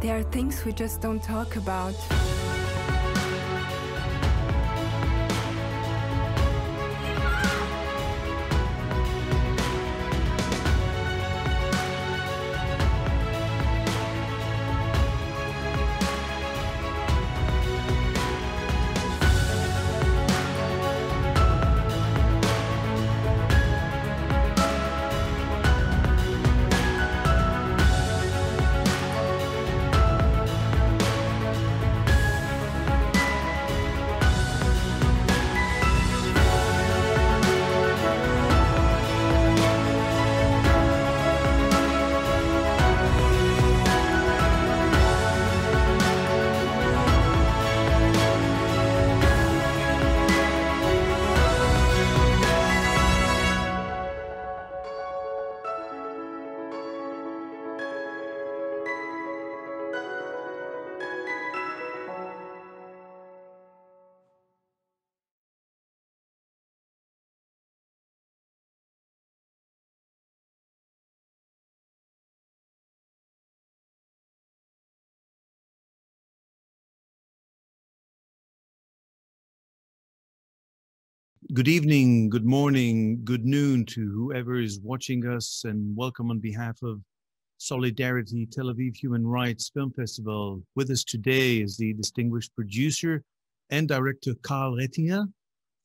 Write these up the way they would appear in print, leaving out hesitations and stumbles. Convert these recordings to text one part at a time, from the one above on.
There are things we just don't talk about. Good evening, good morning, good noon to whoever is watching us, and welcome on behalf of Solidarity Tel Aviv Human Rights Film Festival. With us today is the distinguished producer and director Carl Rettinger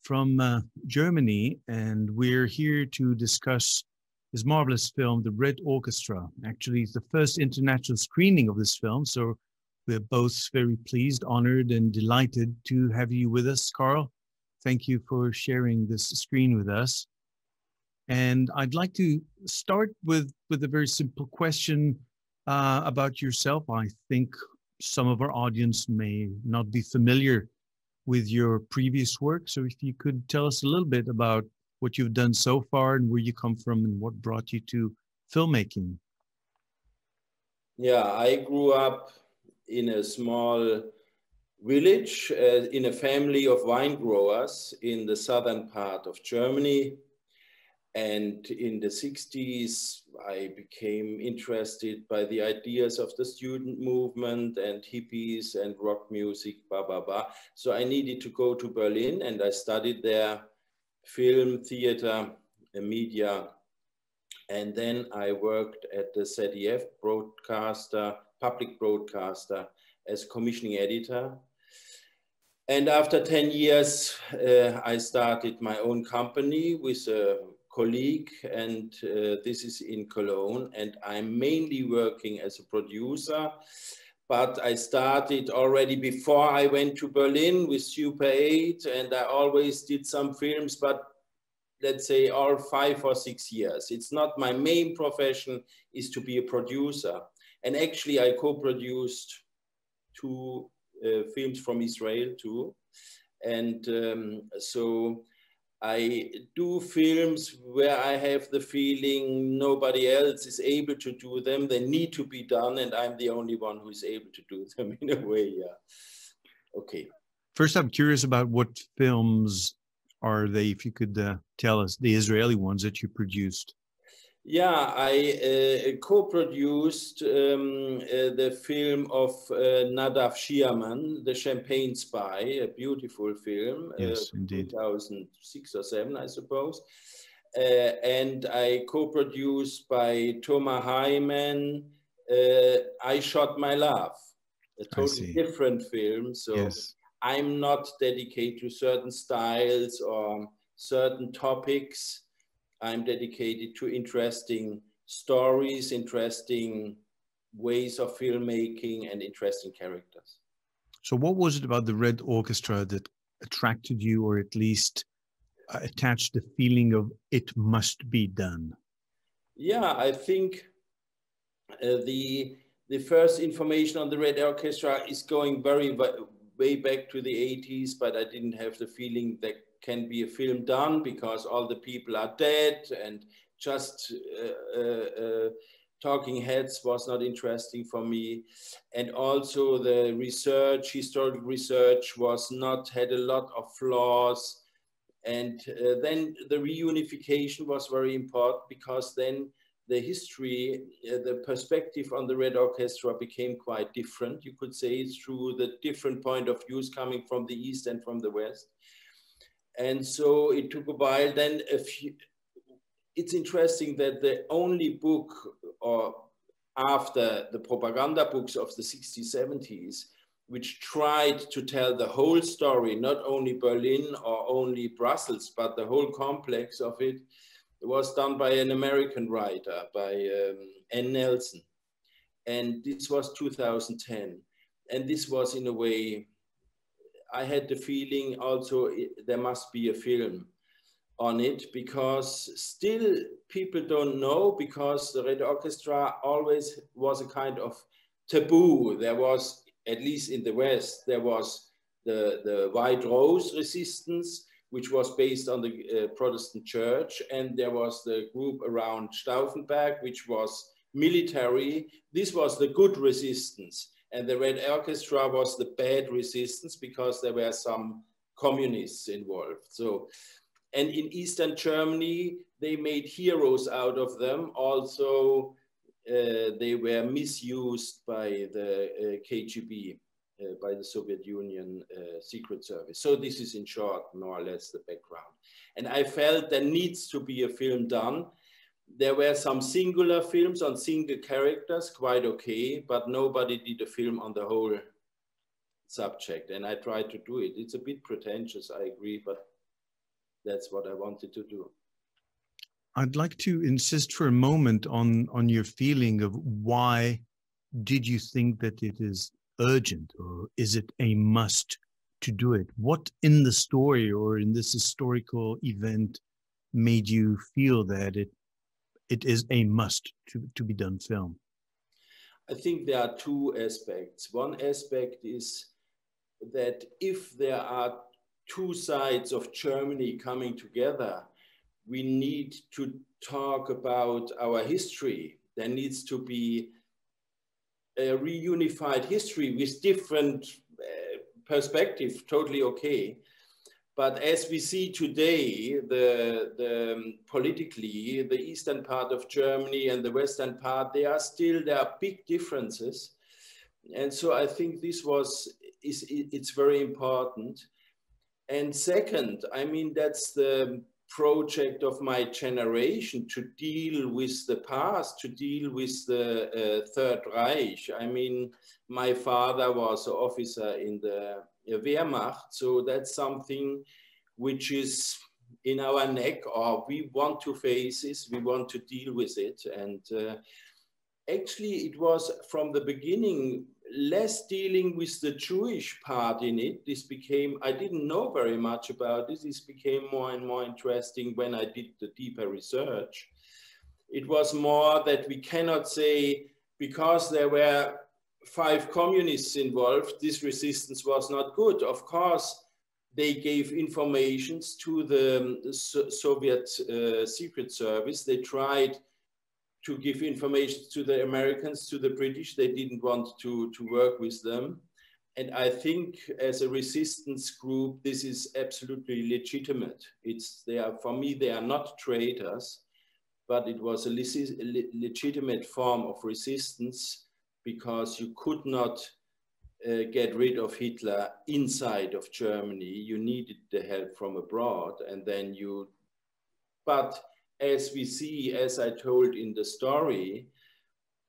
from Germany, and we're here to discuss his marvelous film, The Red Orchestra. Actually, it's the first international screening of this film, so we're both very pleased, honored, and delighted to have you with us, Carl. Thank you for sharing this screen with us. And I'd like to start with a very simple question about yourself. I think some of our audience may not be familiar with your previous work. So if you could tell us a little bit about what you've done so far and where you come from and what brought you to filmmaking. Yeah, I grew up in a small village in a family of wine growers in the southern part of Germany. And in the 60s, I became interested by the ideas of the student movement and hippies and rock music, blah, blah, blah. So I needed to go to Berlin, and I studied there film, theater, media. And then I worked at the ZDF broadcaster, public broadcaster, as commissioning editor. And after 10 years, I started my own company with a colleague, and this is in Cologne, and I'm mainly working as a producer, but I started already before I went to Berlin with Super 8, and I always did some films, but let's say all 5 or 6 years. It's not my main profession is to be a producer. And actually I co-produced 2 films from Israel too. And so I do films where I have the feeling nobody else is able to do them. They need to be done, and I'm the only one who is able to do them in a way, yeah. Okay. First, I'm curious about what films are they, if you could tell us, the Israeli ones that you produced. Yeah, I co-produced the film of Nadav Shiaman, The Champagne Spy, a beautiful film, yes, indeed. 2006 or 7, I suppose. And I co-produced by Thomas Hyman, I Shot My Love, a totally different film. So yes. I'm not dedicated to certain styles or certain topics. I'm dedicated to interesting stories, interesting ways of filmmaking, and interesting characters. So what was it about the Red Orchestra that attracted you, or at least attached the feeling of it must be done? Yeah, I think the first information on the Red Orchestra is going way back to the 80s, but I didn't have the feeling that can be a film done because all the people are dead, and just talking heads was not interesting for me. And also the research, historical research had a lot of flaws. And then the reunification was very important, because then the history, the perspective on the Red Orchestra became quite different. You could say through the different point of views coming from the East and from the West. And so it took a while. Then it's interesting that the only book, or after the propaganda books of the 60s, 70s, which tried to tell the whole story, not only Berlin or only Brussels, but the whole complex of it, was done by an American writer, by N. Nelson. And this was 2010. And this was, in a way, I had the feeling also there must be a film on it, because still people don't know, because the Red Orchestra always was a kind of taboo. There was, at least in the West, there was the White Rose resistance, which was based on the Protestant church. And there was the group around Stauffenberg, which was military. This was the good resistance. And the Red Orchestra was the bad resistance, because there were some communists involved. So, and in Eastern Germany, they made heroes out of them. Also, they were misused by the KGB, by the Soviet Union Secret Service. So this is, in short, more or less the background. And I felt there needs to be a film done. There were some singular films on single characters, quite okay, but nobody did a film on the whole subject. And I tried to do it. It's a bit pretentious, I agree, but that's what I wanted to do. I'd like to insist for a moment on your feeling of why did you think that it is urgent, or is it a must to do it? What in the story or in this historical event made you feel that it is a must to be done film? I think there are two aspects. One aspect is that if there are two sides of Germany coming together, we need to talk about our history. There needs to be a reunified history with different perspectives, totally okay. But as we see today, politically, the eastern part of Germany and the western part, there are big differences. And so I think it's very important. And second, I mean, that's the project of my generation, to deal with the past, to deal with the Third Reich. I mean, my father was an officer in the Wehrmacht, so that's something which is in our neck, or we want to face this, we want to deal with it. And actually, it was from the beginning less dealing with the Jewish part in it. This became, I didn't know very much about this. This became more and more interesting when I did the deeper research. It was more that we cannot say, because there were 5 communists involved, this resistance was not good. Of course, they gave informations to the Soviet Secret Service. They tried to give information to the Americans, to the British. They didn't want to work with them. And I think as a resistance group, this is absolutely legitimate. For me, they are not traitors, but it was a legitimate form of resistance, because you could not get rid of Hitler inside of Germany. You needed the help from abroad, and then but as we see, as I told in the story,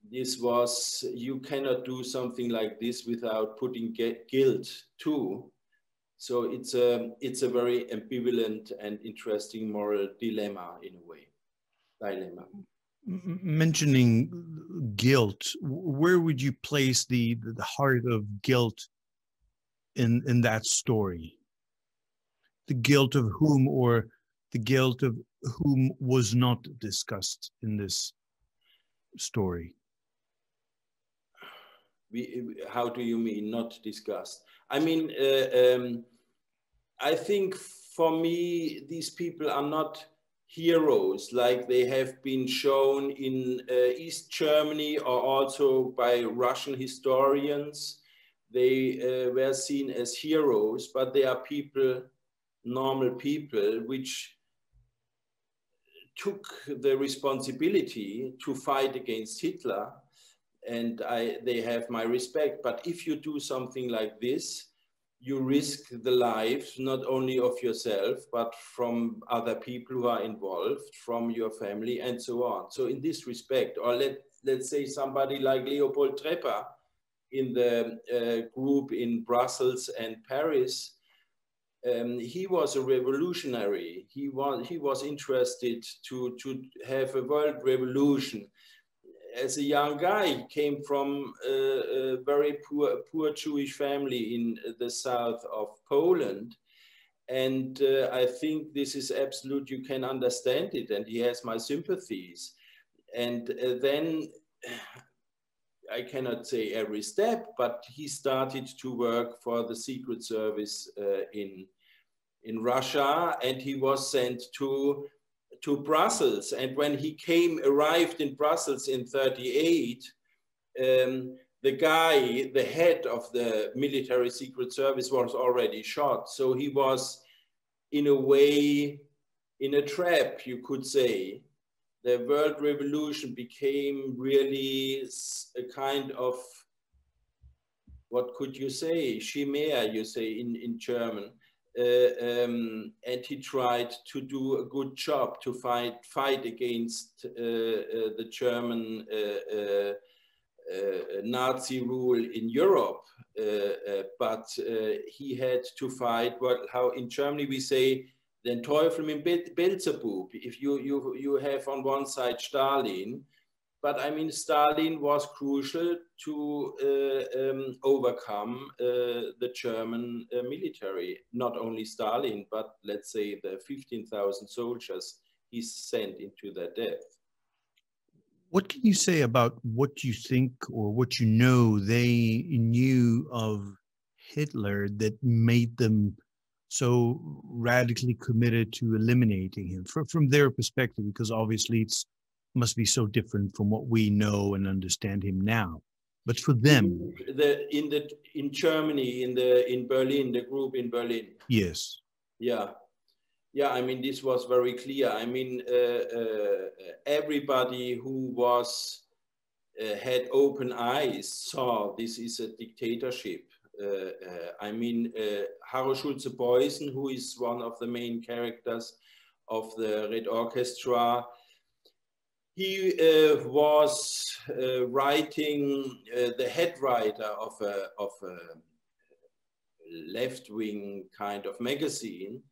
you cannot do something like this without putting guilt too. So it's a very ambivalent and interesting moral dilemma in a way. Mentioning guilt, where would you place the heart of guilt in that story? The guilt of whom, or the guilt of whom was not discussed in this story? How do you mean not discussed? I mean, I think for me, these people are not heroes like they have been shown in East Germany, or also by Russian historians. They were seen as heroes, but they are people, normal people, which took the responsibility to fight against Hitler, and they have my respect. But if you do something like this, you risk the lives not only of yourself, but from other people who are involved, from your family, and so on. So in this respect, or let's say somebody like Leopold Trepper in the group in Brussels and Paris, he was a revolutionary. He was interested to have a world revolution. As a young guy, he came from a very poor Jewish family in the south of Poland. And I think this is absolute, you can understand it, and he has my sympathies. And then, I cannot say every step, but he started to work for the Secret Service in Russia, and he was sent to Brussels. And when he arrived in Brussels in 1938, the guy, the head of the military Secret Service, was already shot. So he was, in a way, in a trap, you could say. The world revolution became really a kind of, what could you say, chimera, you say in German. And he tried to do a good job to fight against the German Nazi rule in Europe. But he had to fight, how in Germany we say, den Teufel mit Beelzebub. If you have on one side Stalin, but I mean, Stalin was crucial to overcome the German military. Not only Stalin, but let's say the 15,000 soldiers he sent into their death. What can you say about what you think or what you know they knew of Hitler that made them so radically committed to eliminating him from their perspective? Because obviously it must be so different from what we know and understand him now. But for them, in Germany, in Berlin, the group in Berlin. Yes. Yeah. Yeah, I mean, this was very clear. I mean, everybody who had open eyes saw this is a dictatorship. I mean, Harold Schulze-Beuys, who is one of the main characters of the Red Orchestra, he was writing, the head writer of a left-wing kind of magazine.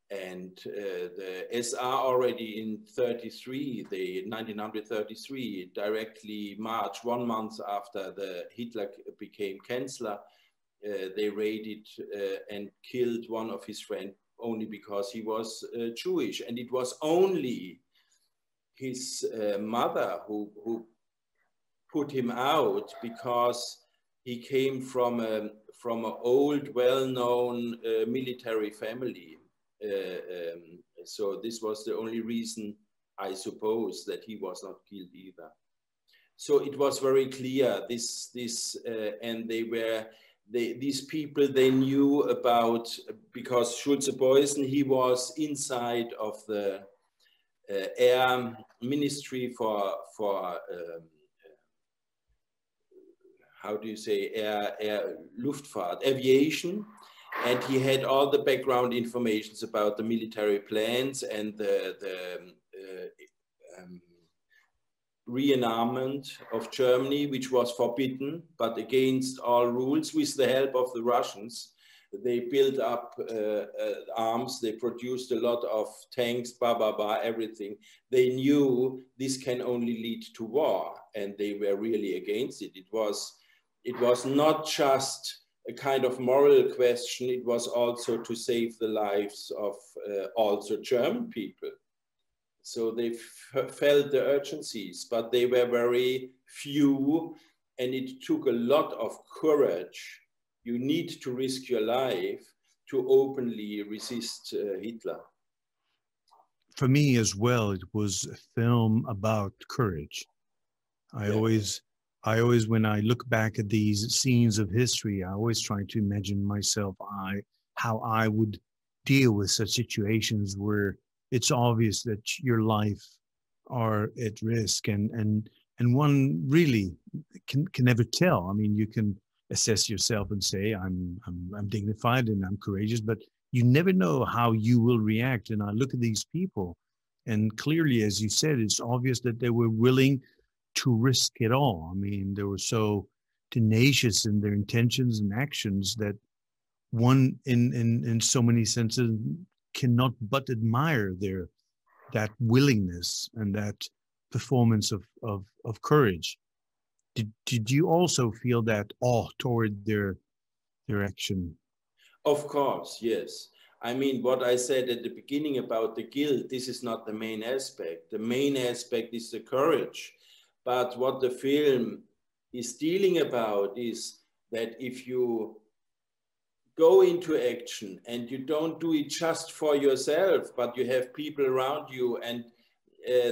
And the SR already in 1933, directly March, 1 month after Hitler became Chancellor, they raided and killed one of his friends only because he was Jewish. And it was only his mother who put him out, because he came from an old, well-known military family. So this was the only reason, I suppose, that he was not killed either. So it was very clear, and these people, they knew about, because Schulze-Beuys, he was inside of the air ministry for how do you say, air Luftfahrt, aviation. And he had all the background informations about the military plans and the rearmament of Germany, which was forbidden, but against all rules. With the help of the Russians, they built up arms, they produced a lot of tanks, everything. They knew this can only lead to war, and they were really against it. It was not just a kind of moral question, it was also to save the lives of also German people. So they felt the urgencies, but they were very few, and it took a lot of courage. You need to risk your life to openly resist Hitler. For me as well, it was a film about courage. I always, when I look back at these scenes of history, I always try to imagine myself, how I would deal with such situations where it's obvious that your life are at risk, and one really can never tell. I mean, you can assess yourself and say, I'm dignified and I'm courageous, but you never know how you will react. And I look at these people, and clearly, as you said, it's obvious that they were willing to risk it all. I mean, they were so tenacious in their intentions and actions that one, in so many senses, cannot but admire that willingness and that performance of courage. Did you also feel that awe toward their action? Of course, yes. I mean, what I said at the beginning about the guilt, this is not the main aspect. The main aspect is the courage. But what the film is dealing about is that if you go into action and you don't do it just for yourself, but you have people around you, and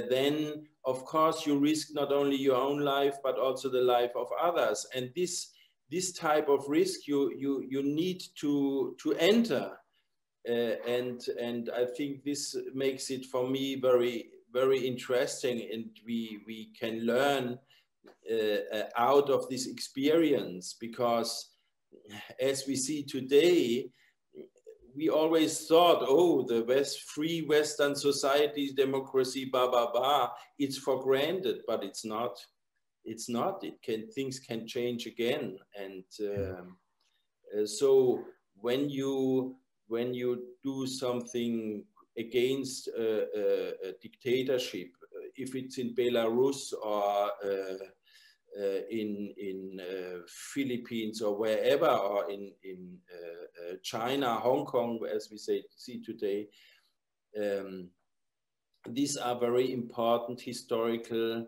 then of course you risk not only your own life, but also the life of others. And this type of risk you need to enter. And I think this makes it for me very, very interesting, and we can learn out of this experience, because as we see today, we always thought, oh, the free Western societies, democracy, blah, blah, blah, it's for granted, but it's not. It's not. Things can change again. And so when you do something against a dictatorship, if it's in Belarus or in Philippines or wherever, or in China, Hong Kong, as we see today, these are very important historical,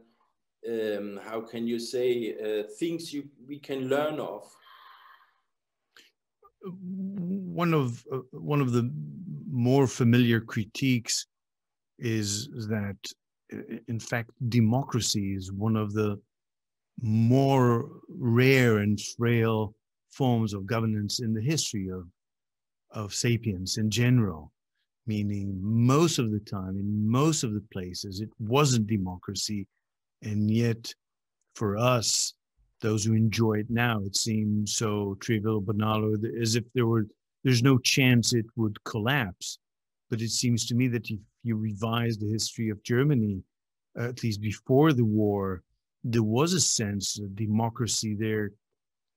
how can you say, things we can learn of. One of the more familiar critiques is that, in fact, democracy is one of the more rare and frail forms of governance in the history of sapiens in general, meaning most of the time, in most of the places, it wasn't democracy. And yet, for us, those who enjoy it now, it seems so trivial, banal, as if there's no chance it would collapse. But it seems to me that if you revise the history of Germany, at least before the war, there was a sense that democracy there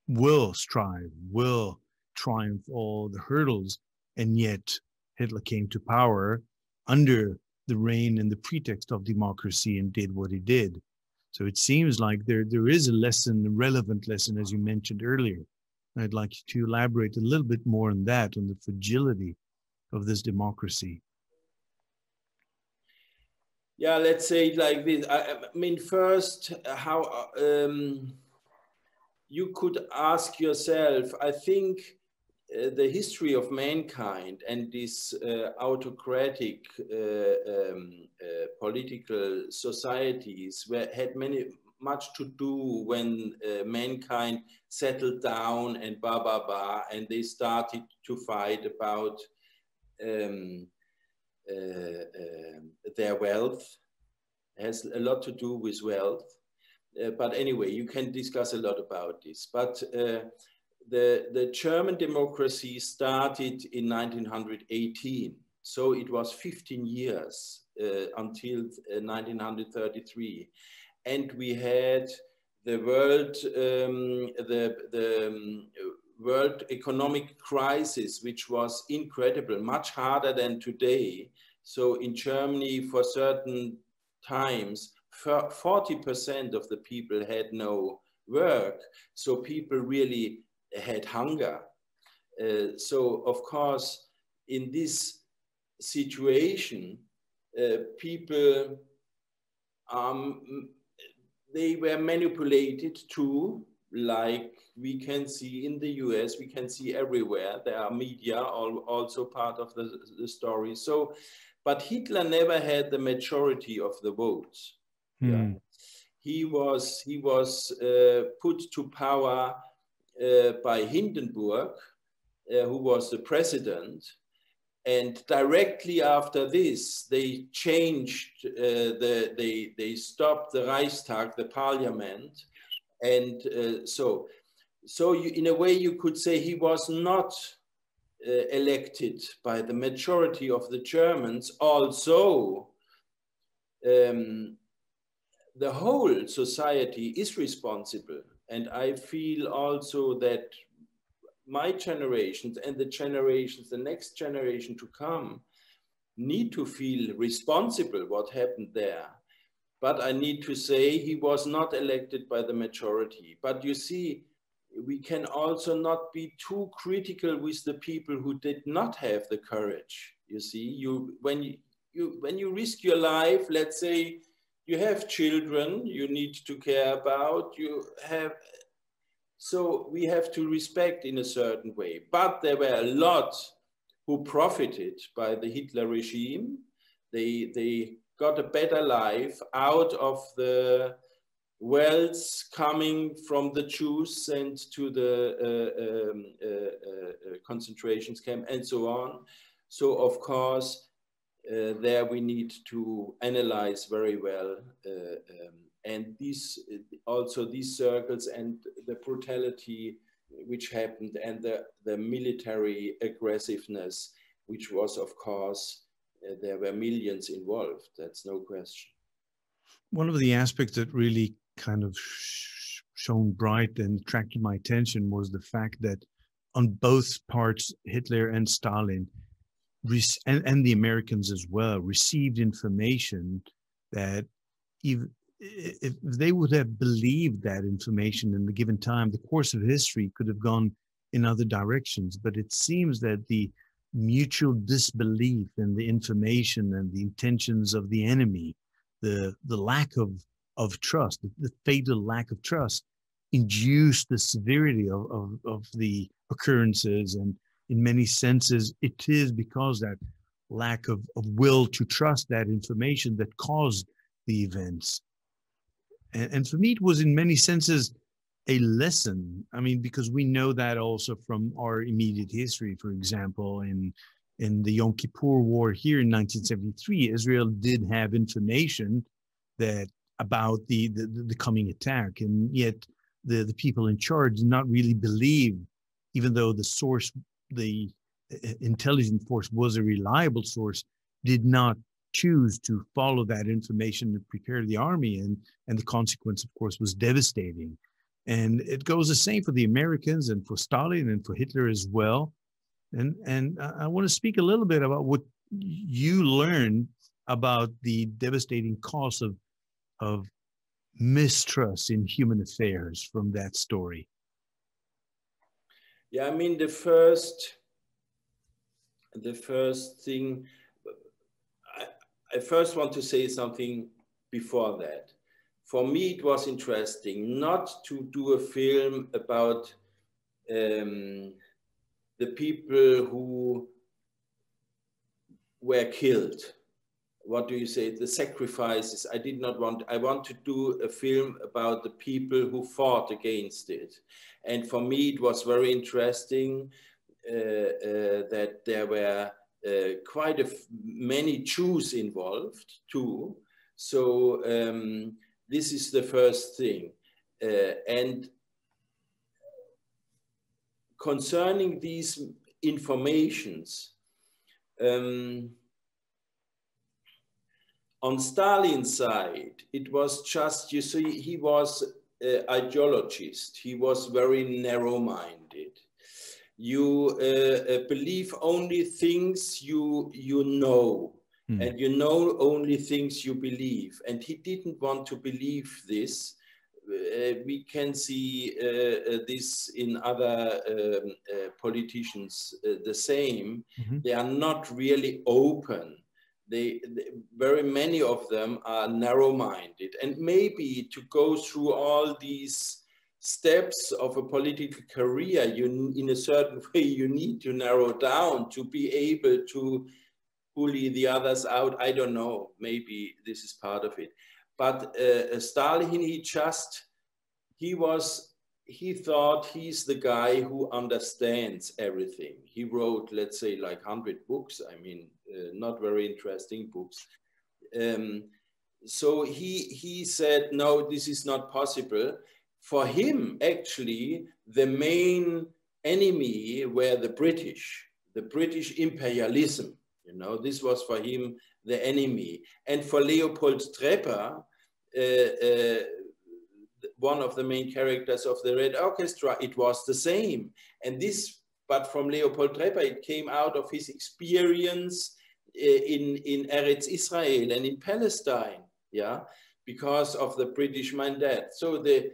will strive, will triumph all the hurdles. And yet Hitler came to power under the reign and the pretext of democracy and did what he did. So it seems like there is a lesson, a relevant lesson, as you mentioned earlier. I'd like you to elaborate a little bit more on that, on the fragility of this democracy. Yeah, let's say it like this. I mean, first, how you could ask yourself, I think the history of mankind and these autocratic political societies had much to do when mankind settled down and blah, blah, blah, and they started to fight about their wealth. It has a lot to do with wealth. But anyway, you can discuss a lot about this. But the German democracy started in 1918. So it was 15 years until 1933. And we had the world economic crisis, which was incredible, much harder than today. So in Germany, for certain times, 40% of the people had no work. So people really had hunger. So of course, in this situation, people, they were manipulated too, like we can see in the US, we can see everywhere. There are media also part of the story. So, but Hitler never had the majority of the votes. Yeah. He was put to power by Hindenburg, who was the president. And directly after this, they changed, they stopped the Reichstag, the parliament. And so in a way you could say he was not elected by the majority of the Germans. Also, the whole society is responsible. And I feel also that my generations and the next generation to come, need to feel responsible what happened there. But I need to say he was not elected by the majority. But you see, we can also not be too critical with the people who did not have the courage. You see, when you risk your life, let's say you have children you need to care about, so we have to respect in a certain way. But there were a lot who profited by the Hitler regime. They got a better life out of the wealth coming from the Jews sent to the concentration camp and so on. So of course, there we need to analyze very well. And also these circles and the brutality which happened and the military aggressiveness, which was, of course, there were millions involved. That's no question. One of the aspects that really kind of shone bright and attracted my attention was the fact that on both parts, Hitler and Stalin, and the Americans as well, received information that if they would have believed that information in the given time, the course of history could have gone in other directions. But it seems that the mutual disbelief in the information and the intentions of the enemy, the lack of trust, the fatal lack of trust, induced the severity of the occurrences. And in many senses, it is because that lack of will to trust that information that caused the events. And for me, it was in many senses a lesson. I mean, because we know that also from our immediate history. For example, in the Yom Kippur War here in 1973, Israel did have information that about the coming attack, and yet the people in charge did not really believe, even though the source, the intelligence force was a reliable source, did not choose to follow that information to prepare the army, and the consequence, of course, was devastating. And it goes the same for the Americans and for Stalin and for Hitler as well. And I want to speak a little bit about what you learned about the devastating cost of mistrust in human affairs from that story. Yeah, I mean, the first thing, I first want to say something before that. For me, it was interesting not to do a film about the people who were killed. What do you say? The sacrifices. I want to do a film about the people who fought against it. And for me, it was very interesting that there were quite many Jews involved too. So this is the first thing. And concerning these informations, on Stalin's side, it was just, you see, he was an ideologist. He was very narrow-minded. You believe only things you know, and you know only things you believe. And he didn't want to believe this. We can see this in other politicians the same. They are not really open. Very many of them are narrow-minded, and maybe to go through all these steps of a political career, in a certain way, you need to narrow down to be able to bully the others out. I don't know, maybe this is part of it. But Stalin, he was he thought he's the guy who understands everything. He wrote, let's say, like 100 books. I mean, not very interesting books. So he said, no, this is not possible. For him, actually, the main enemy were the British imperialism. You know, this was for him the enemy. And for Leopold Trepper, one of the main characters of the Red Orchestra, it was the same. And this, but from Leopold Trepper, it came out of his experience in Eretz Israel and in Palestine, yeah, because of the British mandate. So the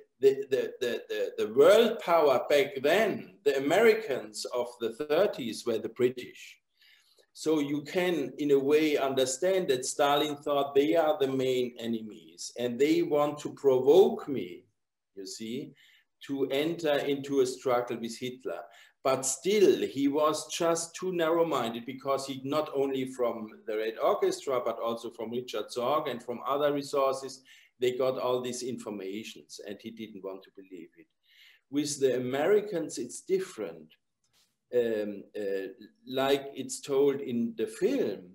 world power back then, the Americans of the 30s were the British. So you can, in a way, understand that Stalin thought they are the main enemies and they want to provoke me, you see, to enter into a struggle with Hitler. But still, he was just too narrow-minded because he, not only from the Red Orchestra, but also from Richard Sorg and from other resources, they got all these informations and he didn't want to believe it. With the Americans, it's different. Like it's told in the film,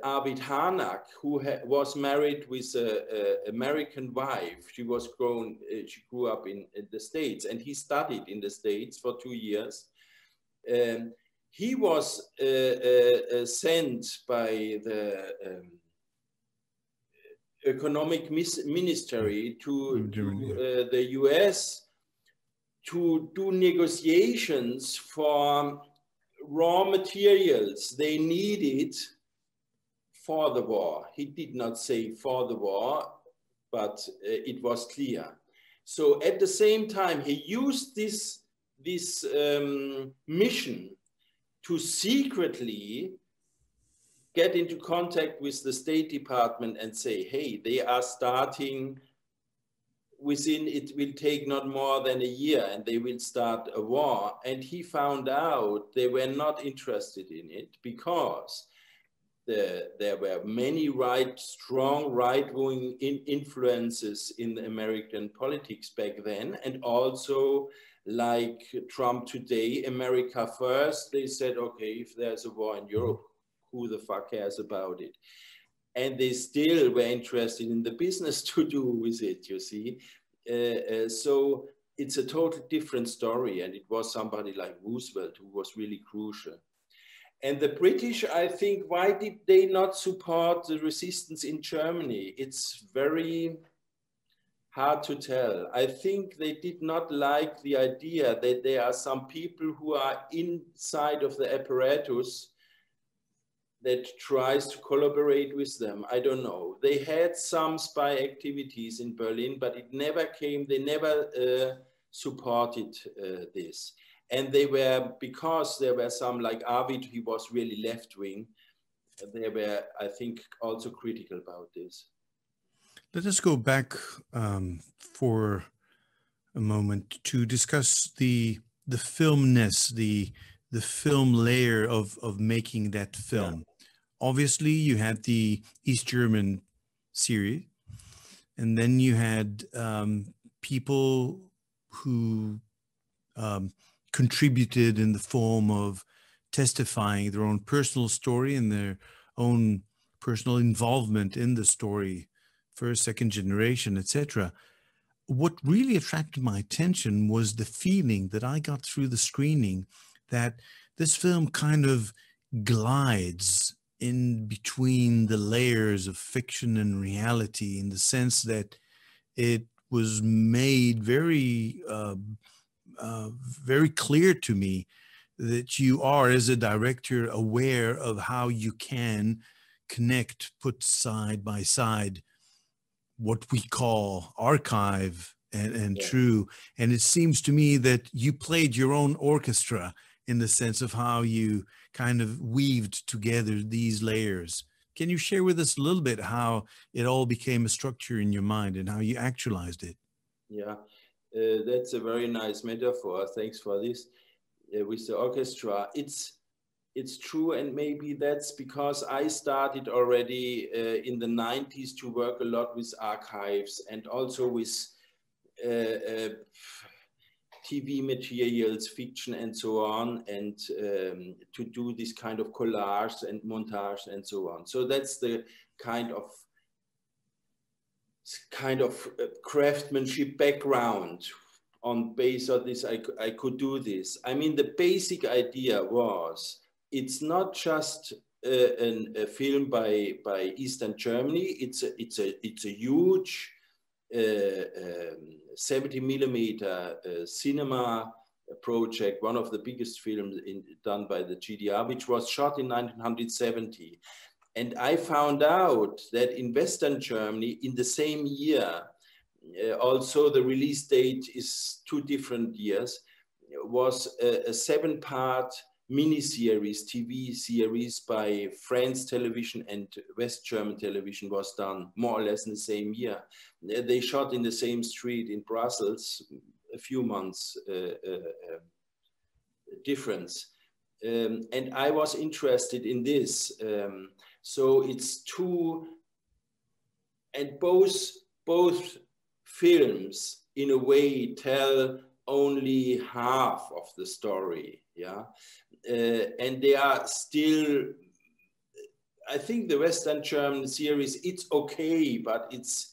Arvid Harnack, who was married with an American wife. She grew up in the States and he studied in the States for 2 years. He was sent by the economic ministry to the US to do negotiations for raw materials they needed for the war. He did not say for the war, but it was clear. So at the same time, he used this mission to secretly get into contact with the State Department and say, hey, they are starting within, it will take not more than a year and they will start a war. And he found out they were not interested in it because there were many strong right-wing influences in the American politics back then. And also like Trump today, America first, they said, okay, if there's a war in Europe, who the fuck cares about it? And they still were interested in the business to do with it, you see. So it's a totally different story. And it was somebody like Roosevelt who was really crucial. And the British, I think, why did they not support the resistance in Germany? It's very hard to tell. I think they did not like the idea that there are some people who are inside of the apparatus that tries to collaborate with them. I don't know. They had some spy activities in Berlin, but it never came, they never supported this. And they were, because there were some like Arvid, he was really left-wing, they were, I think, also critical about this. Let us go back for a moment to discuss the filmness, the film layer of making that film. Yeah. Obviously, you had the East German series, and then you had people who contributed in the form of testifying their own personal story and their own personal involvement in the story, first, second generation, etc. What really attracted my attention was the feeling that I got through the screening that this film kind of glides in between the layers of fiction and reality, in the sense that it was made very very clear to me that you are, as a director, aware of how you can connect, put side by side what we call archive and yeah. True. And it seems to me that you played your own orchestra in the sense of how you kind of weaved together these layers. Can you share with us a little bit how it all became a structure in your mind and how you actualized it? Yeah, that's a very nice metaphor. Thanks for this. With the orchestra, it's true, and maybe that's because I started already in the 90s to work a lot with archives and also with TV materials, fiction, and so on, and to do this kind of collage and montage and so on. So that's the kind of craftsmanship background. On base of this, I could do this. I mean, the basic idea was, it's not just a film by Eastern Germany. It's a huge 70mm cinema project, one of the biggest films done by the GDR, which was shot in 1970. And I found out that in Western Germany, in the same year, also the release date is 2 different years, was a 7-part miniseries, TV series by France Television and West German Television, was done more or less in the same year. They shot in the same street in Brussels, a few months difference. And I was interested in this. So it's 2, and both films in a way tell only half of the story, yeah, and they are still, I think the Western German series, it's okay, but it's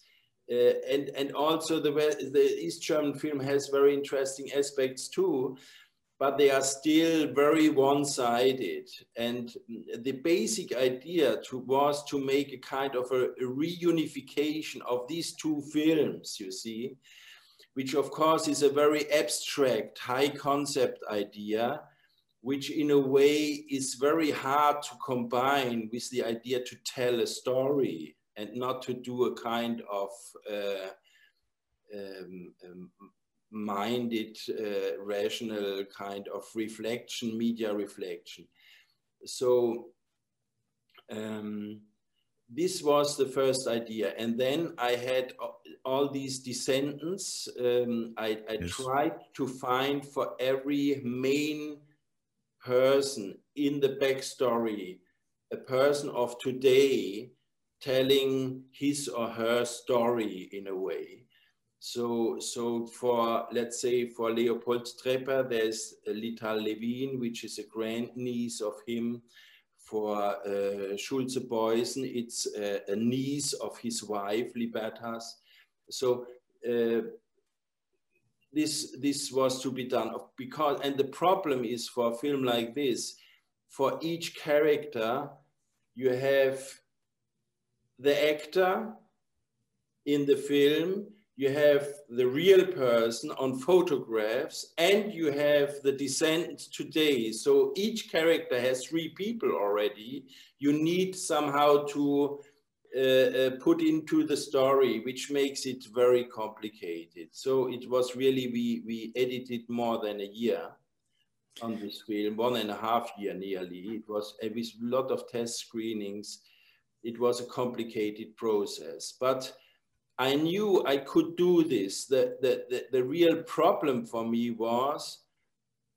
and also the East German film has very interesting aspects too, but they are still very one-sided. And the basic idea was to make a kind of a reunification of these 2 films, you see, which of course is a very abstract, high concept idea, which in a way is very hard to combine with the idea to tell a story and not to do a kind of minded, rational kind of reflection, media reflection. So this was the first idea. And then I had all these descendants. I tried to find for every main person in the backstory, a person of today telling his or her story in a way. So for, let's say, for Leopold Trepper, there's Lital Levin, which is a grandniece of him. For Schulze Beuys, it's a niece of his wife, Libertas. So this was to be done because, and the problem is for a film like this, for each character, you have the actor in the film, you have the real person on photographs, and you have the descendants today. So each character has 3 people already. You need somehow to put into the story, which makes it very complicated. So it was really, we edited more than a year on this film, 1.5 years nearly. It was with a lot of test screenings. It was a complicated process, but I knew I could do this. The real problem for me was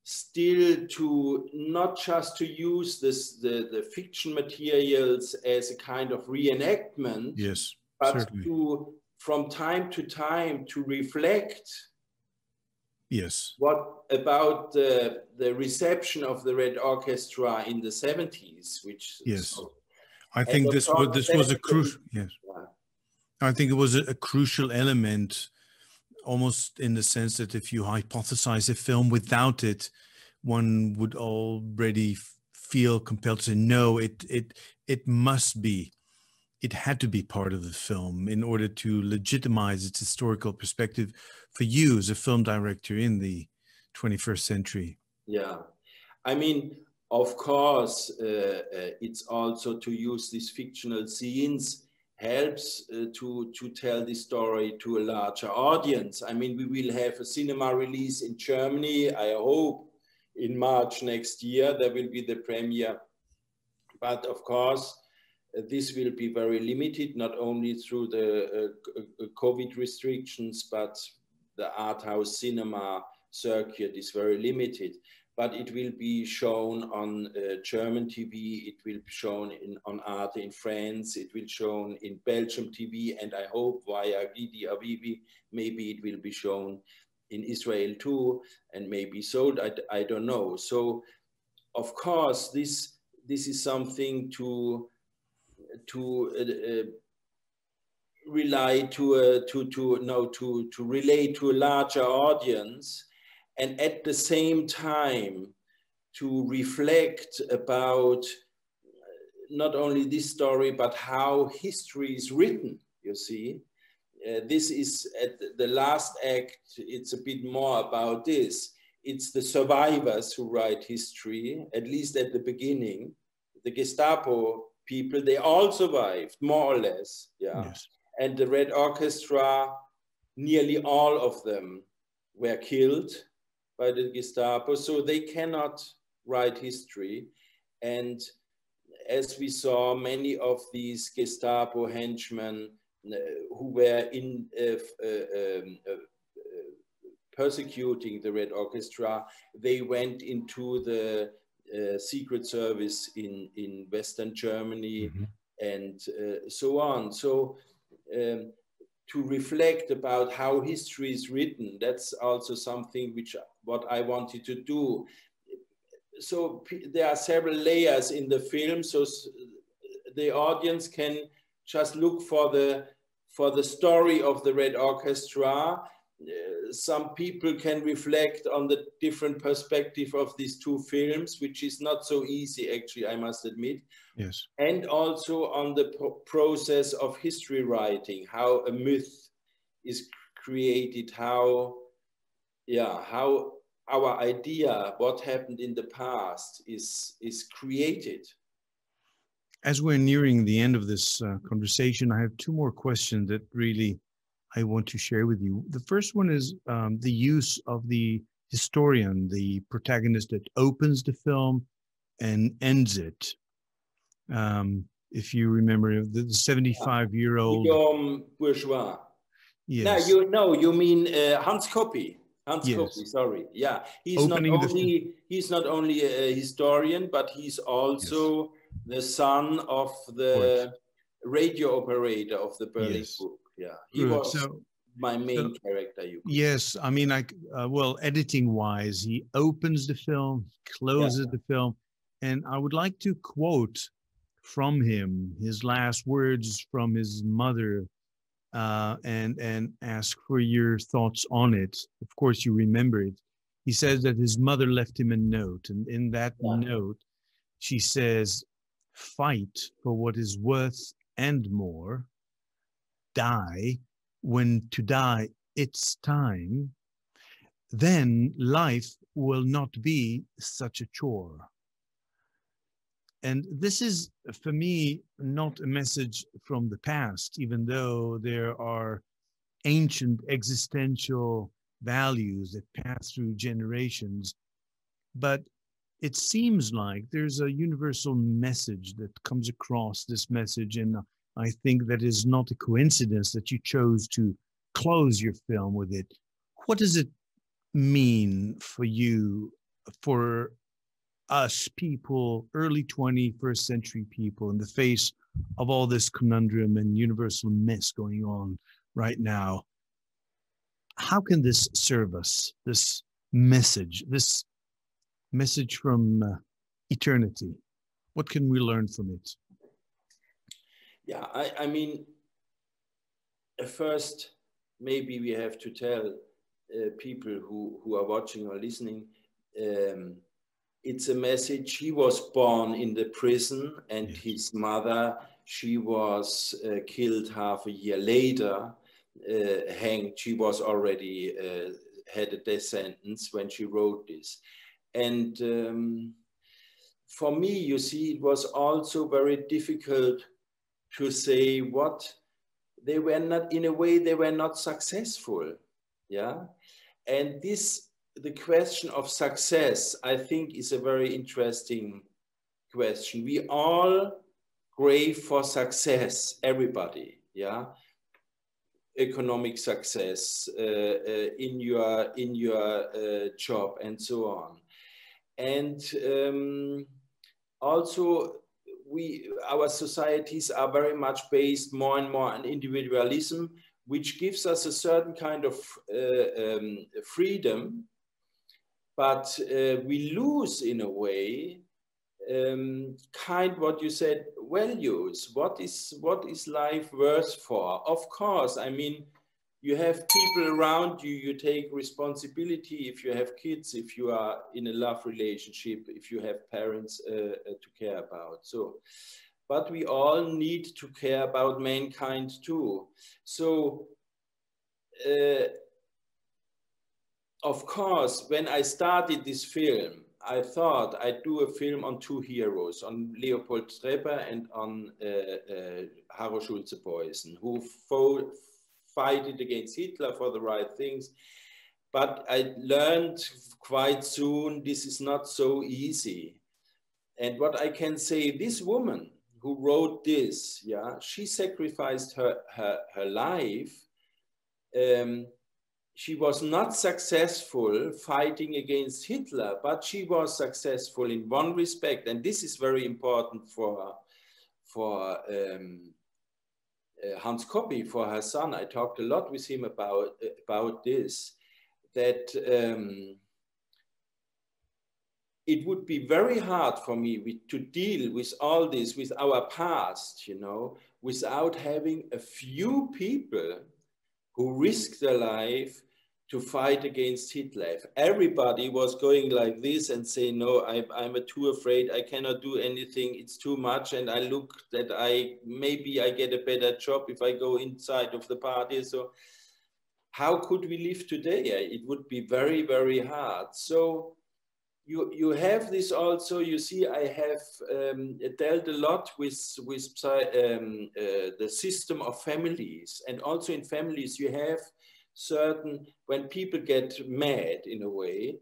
still to not just to use the fiction materials as a kind of reenactment, yes, but certainly. to, from time to time, to reflect, yes, what about the reception of the Red Orchestra in the 70s, which, yes, so, I think this was a crucial, yes. Yeah. I think it was a crucial element, almost in the sense that if you hypothesize a film without it, one would already feel compelled to say, no, it must be, it had to be part of the film in order to legitimize its historical perspective for you as a film director in the 21st century. Yeah, I mean, of course, it's also to use these fictional scenes helps to tell the story to a larger audience. I mean, we will have a cinema release in Germany, I hope, in March next year. There will be the premiere. But of course, this will be very limited, not only through the COVID restrictions, but the art house cinema circuit is very limited. But it will be shown on German TV, it will be shown on Arte in France, it will be shown in Belgium TV, and I hope via Gidi Avivi, maybe it will be shown in Israel too, and maybe sold, I don't know. So of course, this is something to relate to a larger audience, and at the same time to reflect about not only this story, but how history is written, you see. This is at the last act, it's a bit more about this. It's the survivors who write history, at least at the beginning. The Gestapo people, they all survived, more or less, yeah. Yes. And the Red Orchestra, nearly all of them were killed by the Gestapo, so they cannot write history. And as we saw, many of these Gestapo henchmen who were persecuting the Red Orchestra, they went into the secret service in Western Germany, and so on. So to reflect about how history is written, that's also something what I wanted to do. So there are several layers in the film, so the audience can just look for the story of the Red Orchestra. Some people can reflect on the different perspective of these two films, which is not so easy, actually, I must admit. Yes. And also on the process of history writing, how a myth is created, how our idea, what happened in the past, is created. As we're nearing the end of this conversation, I have two more questions that really I want to share with you. The first one is the use of the historian, the protagonist that opens the film and ends it. If you remember, the 75-year-old bourgeois. Yes. No, you mean Hans Coppi. Hans yes. Coppi, sorry. Yeah, he's not only a historian, but he's also the son of the radio operator of the Berlin Book. Yeah, he was my main character. Yes, I mean, well, editing-wise, he opens the film, closes the film, and I would like to quote from him his last words from his mother, and ask for your thoughts on it. Of course, you remember it. He says that his mother left him a note, and in that note, she says, "Fight for what is worth and more. Die when to die it's time. Then life will not be such a chore." And this is, for me, not a message from the past, even though there are ancient existential values that pass through generations. But it seems like there's a universal message that comes across this message. And I think that is not a coincidence that you chose to close your film with it. What does it mean for you, for us people, early 21st century people, in the face of all this conundrum and universal mess going on right now? How can this serve us, this message from eternity? What can we learn from it? Yeah, I mean, first, maybe we have to tell people who are watching or listening, it's a message. He was born in the prison, and his mother, she was killed half a year later, hanged. She was already had a death sentence when she wrote this. And for me, you see, it was also very difficult to say what they were not, in a way, they were not successful. Yeah. And the question of success, I think, is a very interesting question. We all crave for success, everybody, yeah? Economic success, in your job, and so on. And also, our societies are very much based more and more on individualism, which gives us a certain kind of freedom, but we lose in a way what you said, values. What is life worth for? Of course, I mean, you have people around you, you take responsibility if you have kids, if you are in a love relationship, if you have parents to care about. So, but we all need to care about mankind too. So, of course, when I started this film, I thought I'd do a film on two heroes, on Leopold Trepper and on Harro Schulze-Beuys, who fight against Hitler for the right things. But I learned quite soon this is not so easy. And what I can say, this woman who wrote this, yeah, she sacrificed her life. She was not successful fighting against Hitler, but she was successful in one respect, and this is very important for Hans Coppi, for her son. I talked a lot with him about this, that it would be very hard for me to deal with all this, with our past, you know, without having a few people who risked their life to fight against Hitler. If everybody was going like this and saying, no, I'm too afraid, I cannot do anything, it's too much, and I look that maybe I get a better job if I go inside of the party. So how could we live today? It would be very, very hard. So you have this also, you see, I have dealt a lot with the system of families. And also in families, you have certain, when people get mad in a way,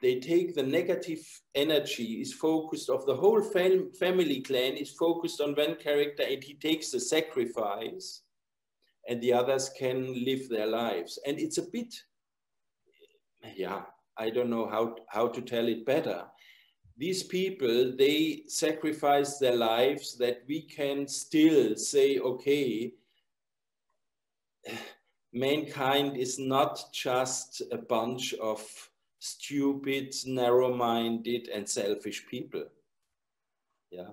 they take the negative energy is focused of the whole family clan is focused on one character, and he takes the sacrifice and the others can live their lives. And it's a bit, yeah, I don't know how to tell it better. These people, they sacrifice their lives that we can still say, okay, mankind is not just a bunch of stupid, narrow-minded and selfish people. Yeah.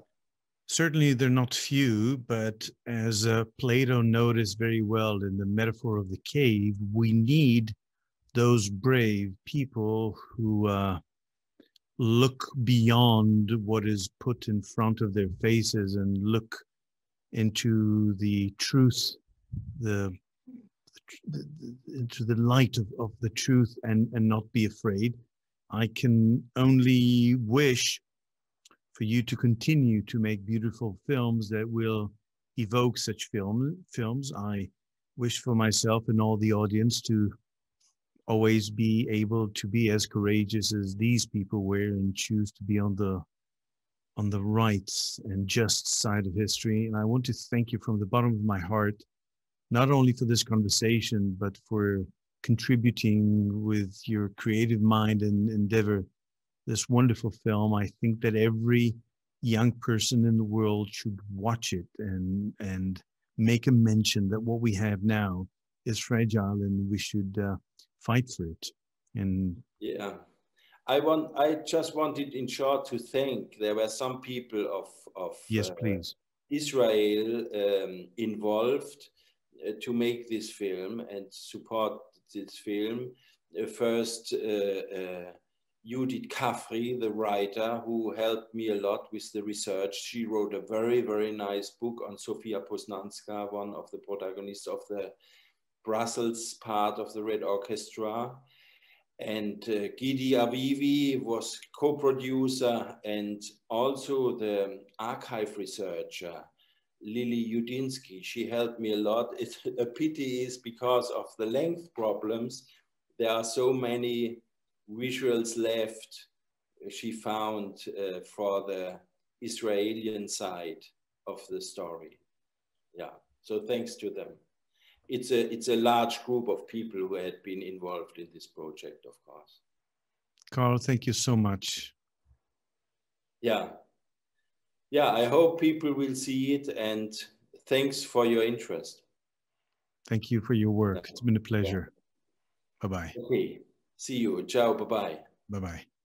Certainly they're not few, but as Plato noticed very well in the metaphor of the cave, we need those brave people who look beyond what is put in front of their faces and look into the truth, into the light of the truth, and not be afraid. I can only wish for you to continue to make beautiful films that will evoke such films. I wish for myself and all the audience to always be able to be as courageous as these people were and choose to be on the right and just side of history. And I want to thank you from the bottom of my heart, not only for this conversation, but for contributing with your creative mind and endeavor this wonderful film. I think that every young person in the world should watch it and make a mention that what we have now is fragile and we should fight for it. And yeah, I just wanted in short to thank, there were some people of yes, please, Israel involved to make this film and support this film. First, Judith Kafri, the writer, who helped me a lot with the research. She wrote a very, very nice book on Sofia Poznanska, one of the protagonists of the Brussels part of the Red Orchestra. And Gidi Avivi was co-producer, and also the archive researcher, Lily Yudinsky. She helped me a lot. It's a pity is because of the length problems, there are so many visuals left she found for the Israeli side of the story. Yeah, so thanks to them. It's a large group of people who had been involved in this project, of course. Carl, thank you so much. Yeah. Yeah, I hope people will see it, and thanks for your interest. Thank you for your work. It's been a pleasure. Bye-bye. Okay. See you. Ciao. Bye-bye. Bye-bye.